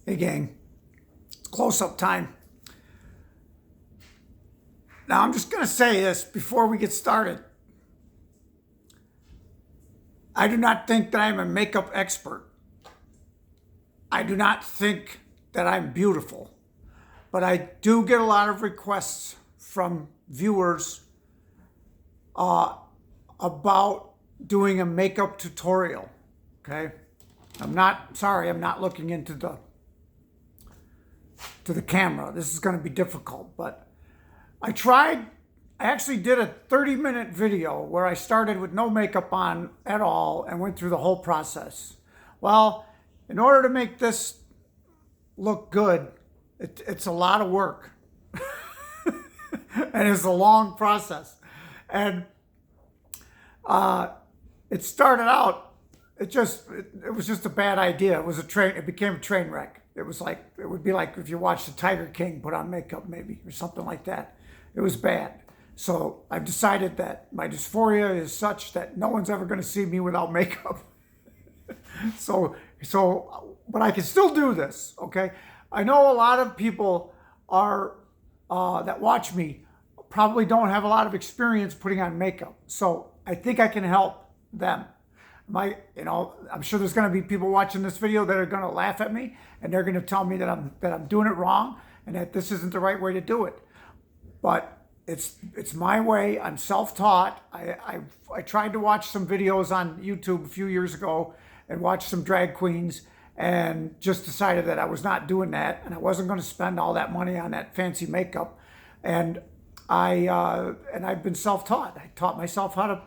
Hey gang, it's close-up time. Now I'm just going to say this before we get started. I do not think that I'm a makeup expert. I do not think that I'm beautiful. But I do get a lot of requests from viewers about doing a makeup tutorial, okay? I'm not looking into the camera. This is going to be difficult, but I actually did a 30-minute video where I started with no makeup on at all and went through the whole process. Well, in order to make this look good, it's a lot of work. And it's a long process. And it started out, it was just a bad idea. It became a train wreck. It would be like if you watched the Tiger King put on makeup maybe, or something like that. It was bad. So I've decided that my dysphoria is such that no one's ever going to see me without makeup. But I can still do this, okay? I know a lot of people that watch me probably don't have a lot of experience putting on makeup. So I think I can help them. I'm sure there's going to be people watching this video that are going to laugh at me, and they're going to tell me that I'm doing it wrong and that this isn't the right way to do it. But it's my way. I'm self-taught. I tried to watch some videos on YouTube a few years ago and watch some drag queens, and just decided that I was not doing that, and I wasn't going to spend all that money on that fancy makeup. And I've been self-taught. I taught myself how to.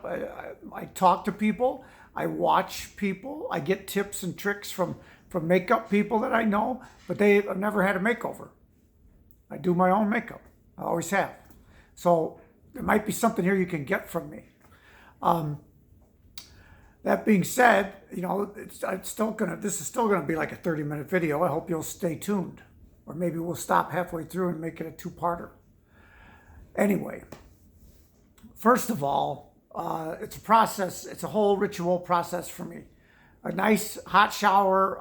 I talk to people. I watch people. I get tips and tricks from makeup people that I know, but I've never had a makeover. I do my own makeup. I always have. So there might be something here you can get from me. That being said, this is still gonna be like a 30-minute video. I hope you'll stay tuned, or maybe we'll stop halfway through and make it a two-parter. Anyway, first of all, it's a process. It's a whole ritual process for me. A nice hot shower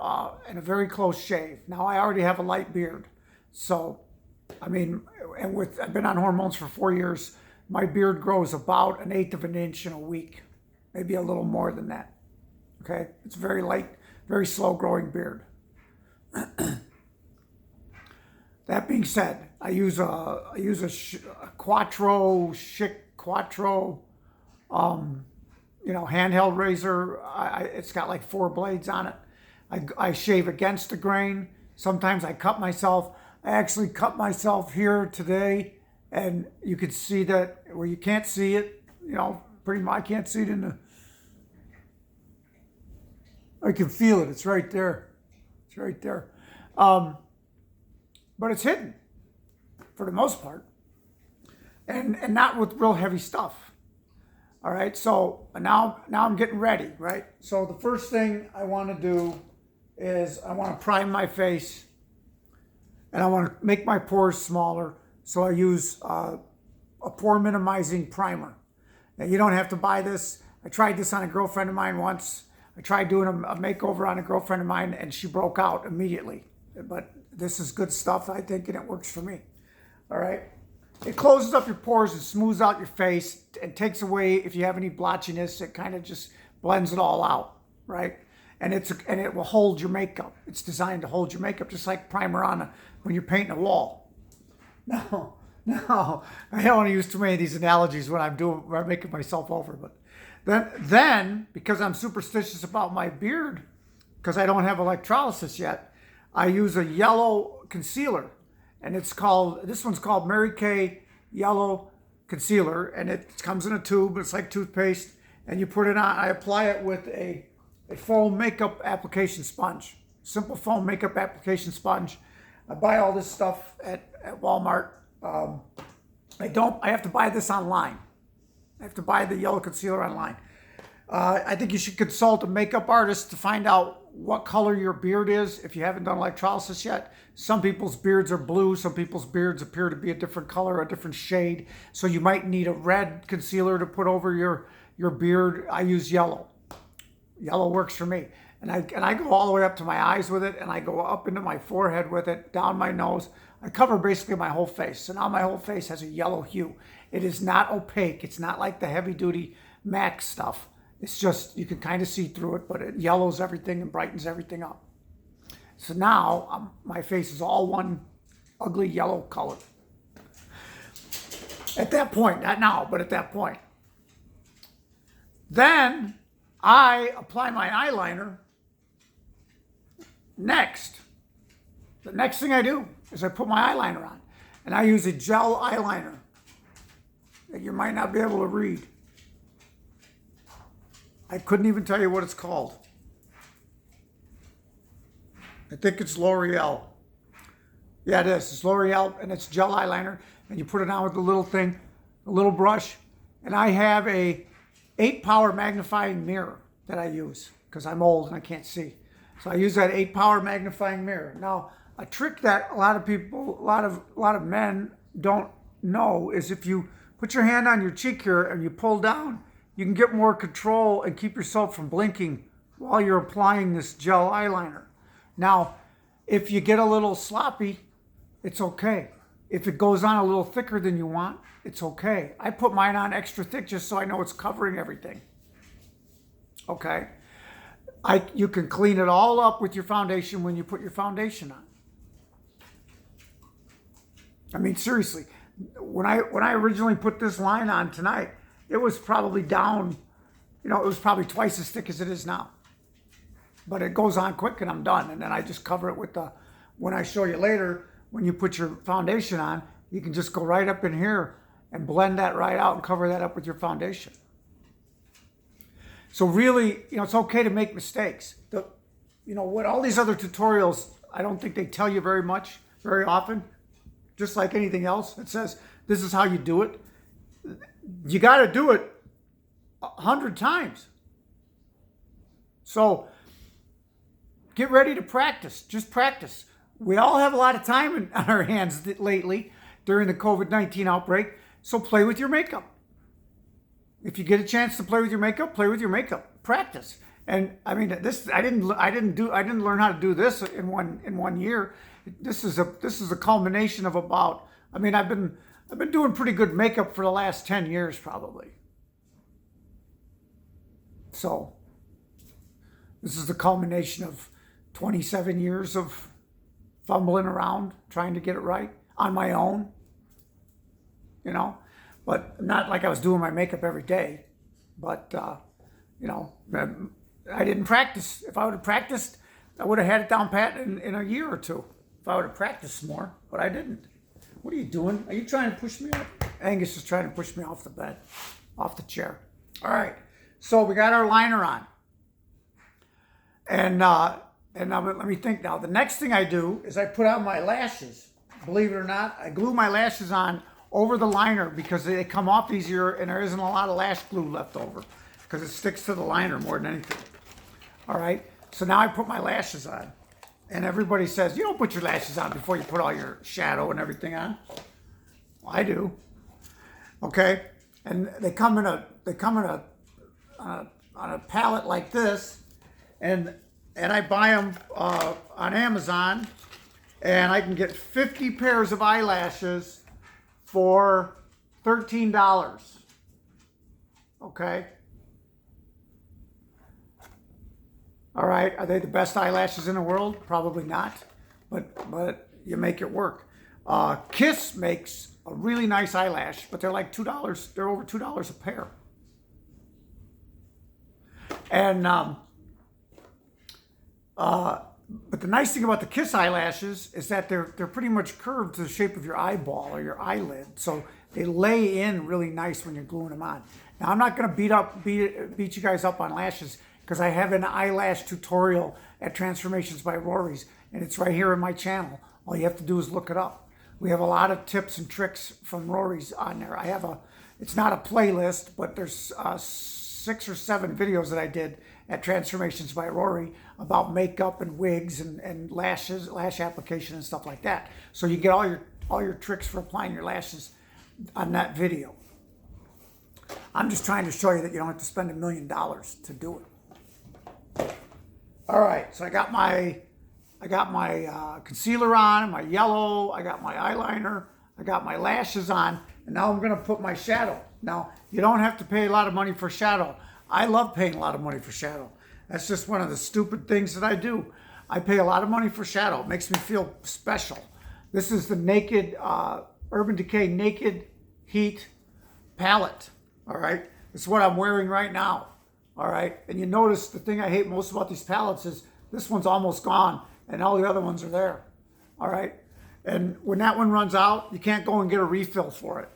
and a very close shave. Now I already have a light beard, so I've been on hormones for 4 years. My beard grows about 1/8 of an inch in a week, maybe a little more than that. Okay, it's very light, very slow growing beard. That being said, I use a Chic Quattro, handheld razor. It's got like 4 blades on it. I shave against the grain. Sometimes I cut myself. I actually cut myself here today, and you can see that where you can't see it. Pretty much I can't see it I can feel it. It's right there. It's right there. But it's hidden for the most part, and not with real heavy stuff. All right. So now I'm getting ready. Right. So the first thing I want to do is I want to prime my face, and I want to make my pores smaller. So I use a pore minimizing primer. Now you don't have to buy this. I tried this on a girlfriend of mine once. I tried doing a makeover on a girlfriend of mine, and she broke out immediately. But this is good stuff, I think, and it works for me. All right. It closes up your pores and smooths out your face and takes away, if you have any blotchiness, it kind of just blends it all out, right? And it will hold your makeup. It's designed to hold your makeup, just like primer on when you're painting a wall. No, I don't want to use too many of these analogies when I'm making myself over. But then because I'm superstitious about my beard, because I don't have electrolysis yet, I use a yellow concealer, and this one's called Mary Kay Yellow Concealer, and it comes in a tube. It's like toothpaste, and you put it on. I apply it with a foam makeup application sponge, simple foam makeup application sponge. I buy all this stuff at Walmart. I have to buy this online. I have to buy the yellow concealer online. I think you should consult a makeup artist to find out what color your beard is if you haven't done electrolysis yet. Some people's beards are blue. Some people's beards appear to be a different color, a different shade. So you might need a red concealer to put over your beard. I use yellow. Yellow works for me. And I go all the way up to my eyes with it, and I go up into my forehead with it, down my nose. I cover basically my whole face. So now my whole face has a yellow hue. It is not opaque. It's not like the heavy duty MAC stuff. It's just, you can kind of see through it, but it yellows everything and brightens everything up. So now my face is all one ugly yellow color. At that point, not now, but at that point. Then I apply my eyeliner next. The next thing I do is I put my eyeliner on. And I use a gel eyeliner that you might not be able to read. I couldn't even tell you what it's called. I think it's L'Oreal. Yeah, it is. It's L'Oreal, and it's gel eyeliner. And you put it on with a little thing, a little brush. And I have a 8-power magnifying mirror that I use because I'm old and I can't see. So I use that 8-power magnifying mirror. Now, a trick that a lot of people, a lot of men don't know is if you put your hand on your cheek here and you pull down, you can get more control and keep yourself from blinking while you're applying this gel eyeliner. Now, if you get a little sloppy, it's okay. If it goes on a little thicker than you want, it's okay. I put mine on extra thick just so I know it's covering everything. Okay? You can clean it all up with your foundation when you put your foundation on. I mean, seriously, when I originally put this line on tonight, it was probably down, it was probably twice as thick as it is now. But it goes on quick and I'm done. And then I just cover it with when I show you later, when you put your foundation on, you can just go right up in here and blend that right out and cover that up with your foundation. So really, it's okay to make mistakes. What all these other tutorials, I don't think they tell you very often. Just like anything else, it says, this is how you do it. You got to do it 100 times. So get ready to practice. Just practice. We all have a lot of time on our hands lately during the COVID-19 outbreak. So play with your makeup. If you get a chance to play with your makeup, play with your makeup. Practice. And I mean, I didn't learn how to do this in one year. This is a culmination of about. I mean, I've been doing pretty good makeup for the last 10 years probably. So this is the culmination of 27 years of fumbling around trying to get it right on my own. But not like I was doing my makeup every day. But I didn't practice. If I would have practiced, I would have had it down pat in a year or two. If I would have practiced more, but I didn't. What are you doing? Are you trying to push me up? Angus is trying to push me off the bed, off the chair. All right. So we got our liner on. And now let me think now. The next thing I do is I put on my lashes. Believe it or not, I glue my lashes on over the liner because they come off easier and there isn't a lot of lash glue left over because it sticks to the liner more than anything. All right. So now I put my lashes on. And everybody says, you don't put your lashes on before you put all your shadow and everything on. Well, I do. Okay? And they come on a palette like this, and I buy them on Amazon, and I can get 50 pairs of eyelashes for $13. Okay? All right, are they the best eyelashes in the world? Probably not, but you make it work. Kiss makes a really nice eyelash, but they're like $2. They're over $2 a pair. And but the nice thing about the Kiss eyelashes is that they're pretty much curved to the shape of your eyeball or your eyelid, so they lay in really nice when you're gluing them on. Now I'm not going to beat you guys up on lashes, because I have an eyelash tutorial at Transformations by Rory's, and it's right here in my channel. All you have to do is look it up. We have a lot of tips and tricks from Rory's on there. It's not a playlist, but there's 6 or 7 videos that I did at Transformations by Rory about makeup and wigs and lashes, lash application and stuff like that. So you get all your tricks for applying your lashes on that video. I'm just trying to show you that you don't have to spend $1 million to do it. All right, so I got my concealer on, my yellow, I got my eyeliner, I got my lashes on, and now I'm gonna put my shadow. Now, you don't have to pay a lot of money for shadow. I love paying a lot of money for shadow. That's just one of the stupid things that I do. I pay a lot of money for shadow. It makes me feel special. This is the Naked, Urban Decay Naked Heat palette, all right? This is what I'm wearing right now, all right? And you notice the thing I hate most about these palettes is this one's almost gone and all the other ones are there, all right? And when that one runs out, you can't go and get a refill for it.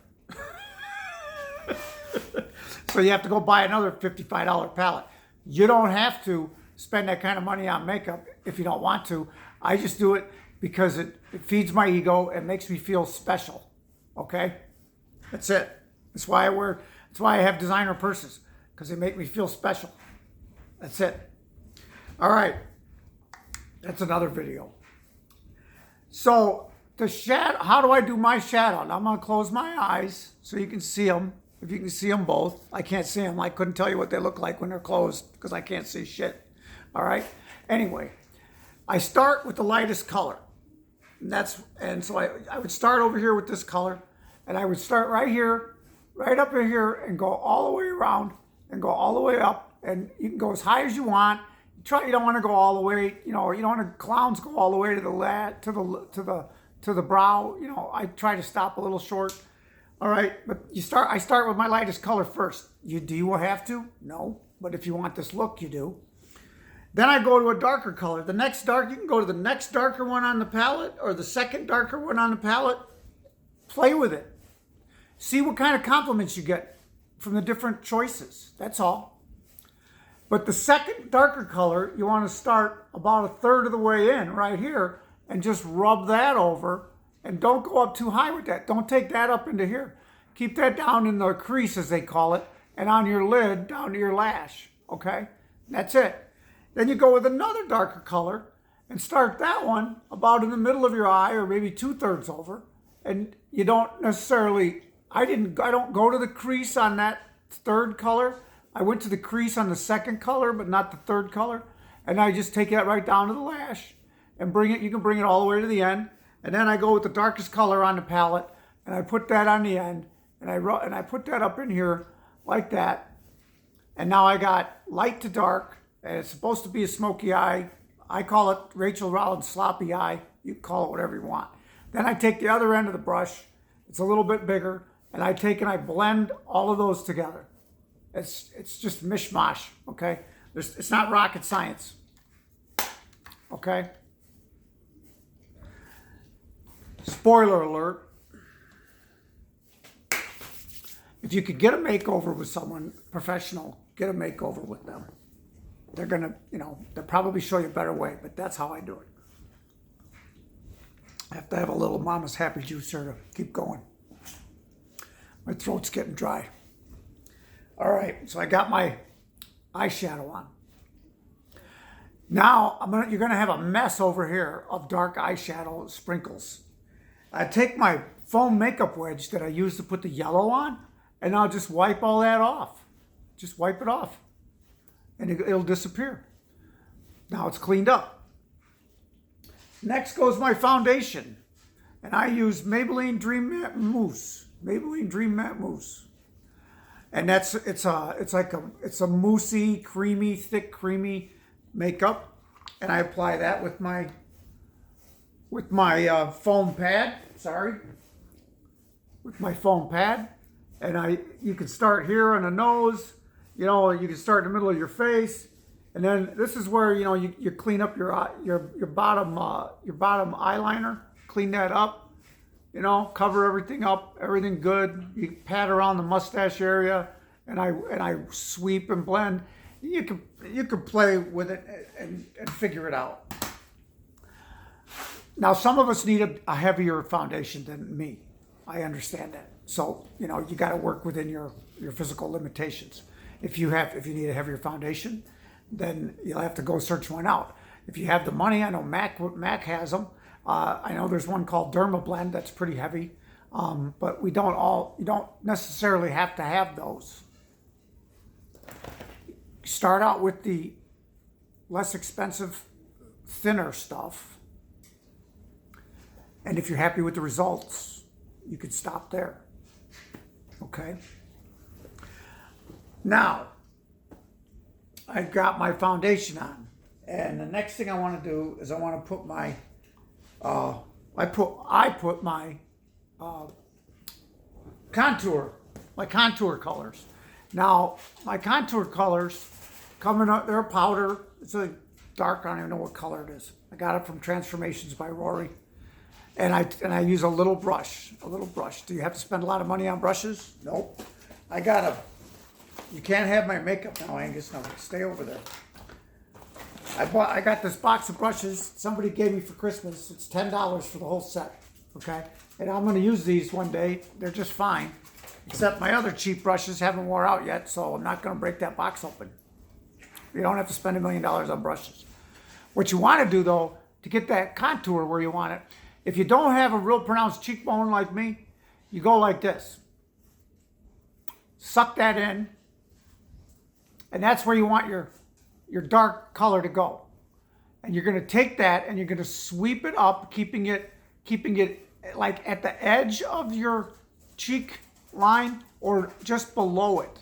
So you have to go buy another $55 palette. You don't have to spend that kind of money on makeup if you don't want to. I just do it because it feeds my ego and makes me feel special, okay? That's it. That's why I have designer purses, because they make me feel special. That's it. All right. That's another video. So the shadow, how do I do my shadow? Now I'm going to close my eyes so you can see them. If you can see them both. I can't see them. I couldn't tell you what they look like when they're closed because I can't see shit. All right. Anyway, I start with the lightest color. And so I would start over here with this color, and I would start right here, right up in here, and go all the way around and go all the way up. And you can go as high as you want. You don't want to go all the way, you don't want to clowns go all the way to the brow. I try to stop a little short. All right, but I start with my lightest color first. Do you have to? No, but if you want this look, you do. Then I go to a darker color. You can go to the next darker one on the palette or the second darker one on the palette. Play with it. See what kind of compliments you get from the different choices. That's all. But the second darker color, you want to start about a third of the way in right here and just rub that over. And don't go up too high with that. Don't take that up into here. Keep that down in the crease, as they call it, and on your lid, down to your lash, okay? That's it. Then you go with another darker color and start that one about in the middle of your eye or maybe 2/3 over. And you don't necessarily, I don't go to the crease on that third color. I went to the crease on the second color, but not the third color. And I just take that right down to the lash and you can bring it all the way to the end. And then I go with the darkest color on the palette, and I put that on the end, and I put that up in here like that. And now I got light to dark, and it's supposed to be a smoky eye. I call it Rachel Rollins sloppy eye. You can call it whatever you want. Then I take the other end of the brush. It's a little bit bigger, and I blend all of those together. It's just mishmash, okay? It's not rocket science, okay? Spoiler alert. If you could get a makeover with someone professional, get a makeover with them. They're going to, they'll probably show you a better way, but that's how I do it. I have to have a little Mama's Happy Juice here to keep going. My throat's getting dry. All right, so I got my eyeshadow on. Now, you're going to have a mess over here of dark eyeshadow sprinkles. I take my foam makeup wedge that I use to put the yellow on, and I'll just wipe all that off. Just wipe it off, and it'll disappear. Now it's cleaned up. Next goes my foundation, and I use Maybelline Dream Matte Mousse. Maybelline Dream Matte Mousse, and it's a moussey, creamy, thick, creamy makeup, and I apply that with my foam pad, with my foam pad, and you can start here on the nose, you can start in the middle of your face, and then this is where you clean up your bottom eyeliner, clean that up, cover everything up, everything good. You pat around the mustache area, and I sweep and blend. You can play with it and figure it out. Now, some of us need a heavier foundation than me. I understand that. So, you got to work within your physical limitations. If you need a heavier foundation, then you'll have to go search one out. If you have the money, I know MAC has them. I know there's one called Dermablend that's pretty heavy, but you don't necessarily have to have those. Start out with the less expensive, thinner stuff. And if you're happy with the results, you could stop there. Okay? Now, I've got my foundation on. And the next thing I want to do is I want to put my, I put my contour colors. Now, my contour colors coming up, they're powder. It's a dark, I don't even know what color it is. I got it from Transformations by Rory. And I use a little brush. Do you have to spend a lot of money on brushes? Nope. You can't have my makeup now, Angus. No, stay over there. I got this box of brushes somebody gave me for Christmas. It's $10 for the whole set, okay? And I'm gonna use these one day. They're just fine, except my other cheap brushes haven't wore out yet, so I'm not gonna break that box open. You don't have to spend $1 million on brushes. What you wanna do though, to get that contour where you want it, if you don't have a real pronounced cheekbone like me, you go like this. Suck that in, and that's where you want your dark color to go. And you're gonna take that and you're gonna sweep it up, keeping it like at the edge of your cheek line or just below it,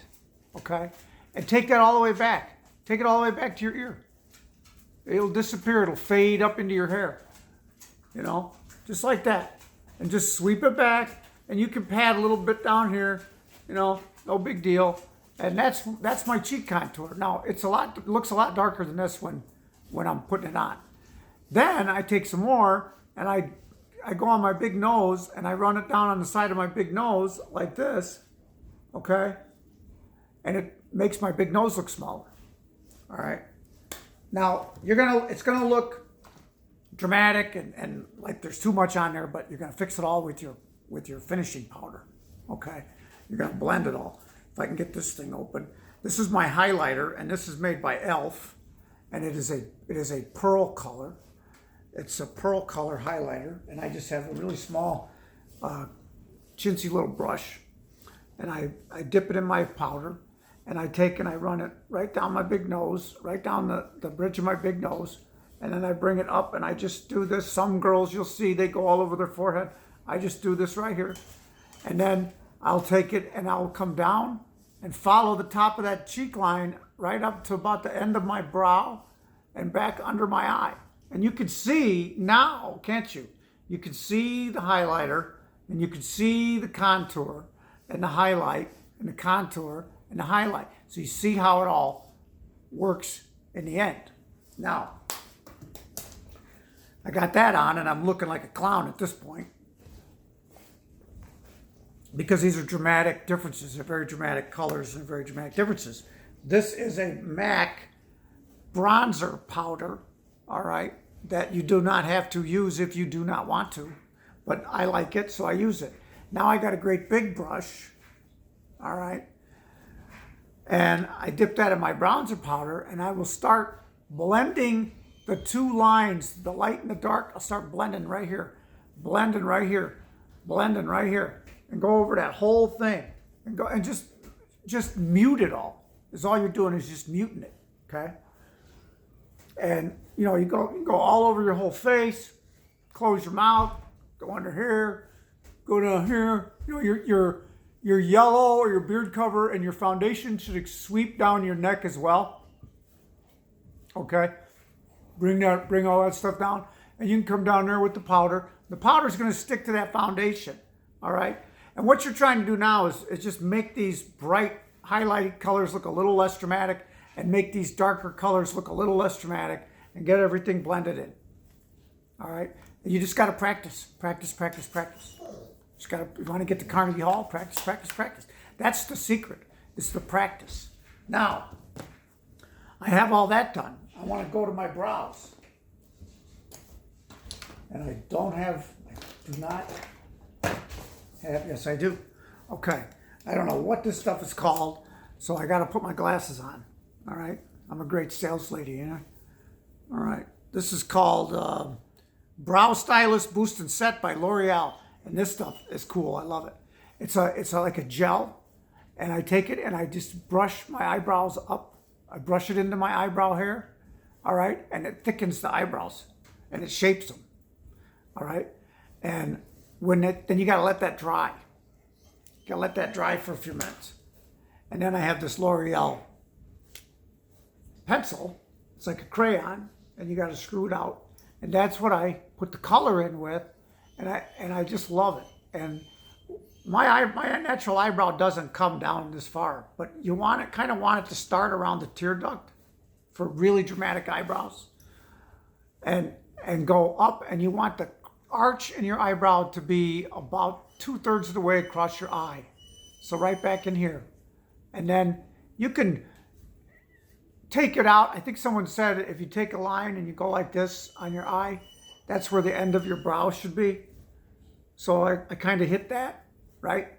okay? And take that all the way back. Take it all the way back to your ear. It'll disappear, it'll fade up into your hair, you know, just like that. And just sweep it back, and you can pat a little bit down here, you know, no big deal. And that's my cheek contour. Now, it looks a lot darker than this when I'm putting it on. Then I take some more, and I go on my big nose, and I run it down on the side of my big nose like this, okay? And it makes my big nose look smaller, all right? Now, it's gonna look dramatic and like there's too much on there, but you're gonna fix it all with your finishing powder, okay? You're gonna blend it all. If I can get this thing open. This is my highlighter, and this is made by e.l.f. And it is a pearl color. It's a pearl color highlighter, and I just have a really small, chintzy little brush, and I dip it in my powder, and I take and I run it right down my big nose, right down the bridge of my big nose, and then I bring it up, and I just do this. Some girls you'll see, they go all over their forehead. I just do this right here, and then I'll take it and I'll come down and follow the top of that cheek line right up to about the end of my brow and back under my eye. And you can see now, can't you? You can see the highlighter, and you can see the contour and the highlight and the contour and the highlight. So you see how it all works in the end. Now, I got that on, and I'm looking like a clown at this point, because these are dramatic differences. They're very dramatic colors and very dramatic differences. This is a MAC bronzer powder, all right, that you do not have to use if you do not want to, but I like it, so I use it. Now I got a great big brush, all right, and I dip that in my bronzer powder, and I will start blending the two lines, the light and the dark. I'll start blending right here, blending right here, blending right here, and go over that whole thing, and go and just mute it all. Is all you're doing is just muting it, okay? And you know, you go all over your whole face, close your mouth, go under here, go down here. You know, your yellow or your beard cover and your foundation should sweep down your neck as well. Okay, bring all that stuff down, and you can come down there with the powder. The powder is going to stick to that foundation, all right. And what you're trying to do now is just make these bright highlighted colors look a little less dramatic, and make these darker colors look a little less dramatic, and get everything blended in. All right? And you just got to practice. You want to get to Carnegie Hall? Practice. That's the secret. It's the practice. Now, I have all that done. I want to go to my brows. And I do not have, yes I do. Okay. I don't know what this stuff is called, so I got to put my glasses on. All right? I'm a great sales lady, you know? All right. This is called Brow Stylist Boost and Set by L'Oreal. And this stuff is cool. I love it. It's like a gel, and I take it and I just brush my eyebrows up. I brush it into my eyebrow hair. all right? And it thickens the eyebrows and it shapes them, all right? And then you got to let that dry. You got to let that dry for a few minutes. And then I have this L'Oreal pencil. It's like a crayon, and you got to screw it out. And that's what I put the color in with, and I just love it. And my natural eyebrow doesn't come down this far, but you kind of want it to start around the tear duct for really dramatic eyebrows, and go up. And you want the arch in your eyebrow to be about 2/3 of the way across your eye, so right back in here. And then you can take it out. I think someone said if you take a line and you go like this on your eye, that's where the end of your brow should be. So I kind of hit that, right?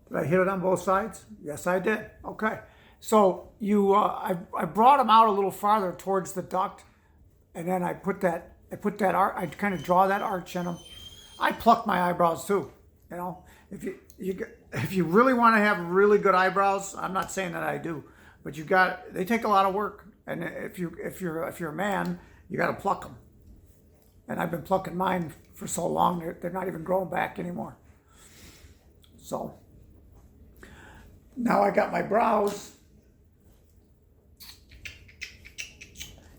Did I hit it on both sides? Yes, I did. Okay. So I brought them out a little farther towards the duct, and then I put that arch, I kind of draw that arch in them. I pluck my eyebrows too. You know, if you really want to have really good eyebrows, I'm not saying that I do, but they take a lot of work. And if you're a man, you got to pluck them. And I've been plucking mine for so long, they're not even growing back anymore. So now I got my brows.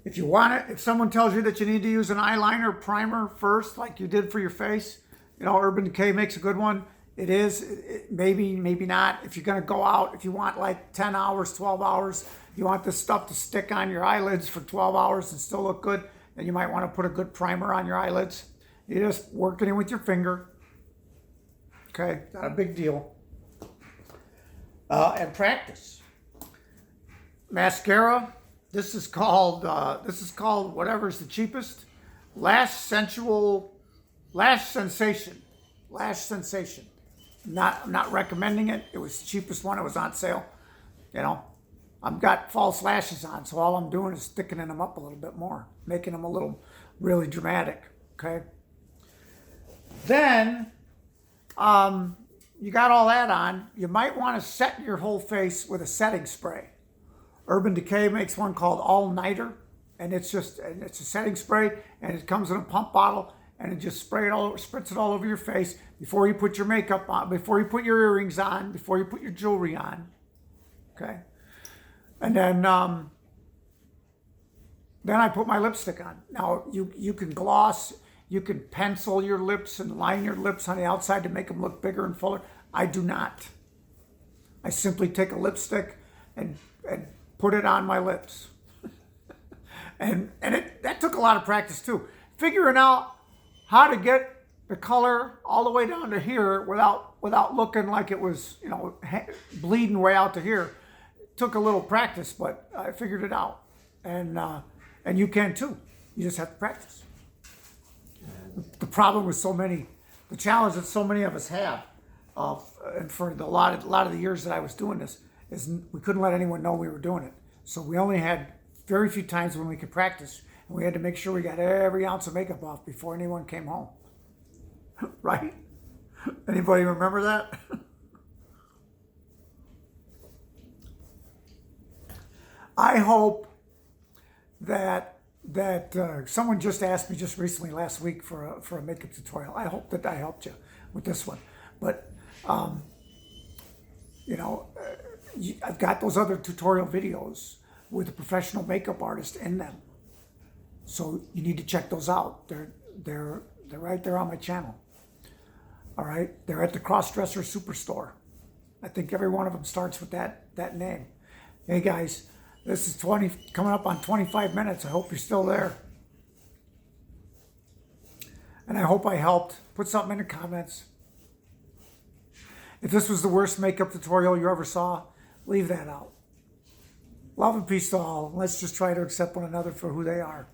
If you want it, if someone tells you that you need to use an eyeliner primer first, like you did for your face, you know, Urban Decay makes a good one. It is, maybe not. If you're going to go out, if you want like 10 hours, 12 hours, you want this stuff to stick on your eyelids for 12 hours and still look good, then you might want to put a good primer on your eyelids. You just work it in with your finger. Okay, not a big deal. And practice. Mascara. This is called whatever's the cheapest. Lash Sensation. Lash Sensation. I'm not recommending it. It was the cheapest one. It was on sale. You know, I've got false lashes on, so all I'm doing is thickening them up a little bit more, making them a little really dramatic. Okay. Then, you got all that on. You might want to set your whole face with a setting spray. Urban Decay makes one called All Nighter, and it's a setting spray, and it comes in a pump bottle, and it just spritz it all over your face before you put your makeup on, before you put your earrings on, before you put your jewelry on. Okay, and then I put my lipstick on. Now you can gloss, you can pencil your lips and line your lips on the outside to make them look bigger and fuller. I do not. I simply take a lipstick and put it on my lips. and that took a lot of practice too. Figuring out how to get the color all the way down to here without looking like it was, you know, bleeding way out to here. It took a little practice, but I figured it out. And you can too. You just have to practice. The problem with the challenge that so many of us have, and for a lot of the years that I was doing this, is we couldn't let anyone know we were doing it. So we only had very few times when we could practice, and we had to make sure we got every ounce of makeup off before anyone came home. Right? Anybody remember that? I hope that someone just asked me just recently last week for a makeup tutorial. I hope that I helped you with this one. But you know, I've got those other tutorial videos with a professional makeup artist in them, so you need to check those out. They're right there on my channel. All right, they're at the Crossdresser Superstore. I think every one of them starts with that name. Hey guys, this is coming up on 25 minutes. I hope you're still there, and I hope I helped. Put something in the comments. If this was the worst makeup tutorial you ever saw, leave that out. Love and peace to all. Let's just try to accept one another for who they are.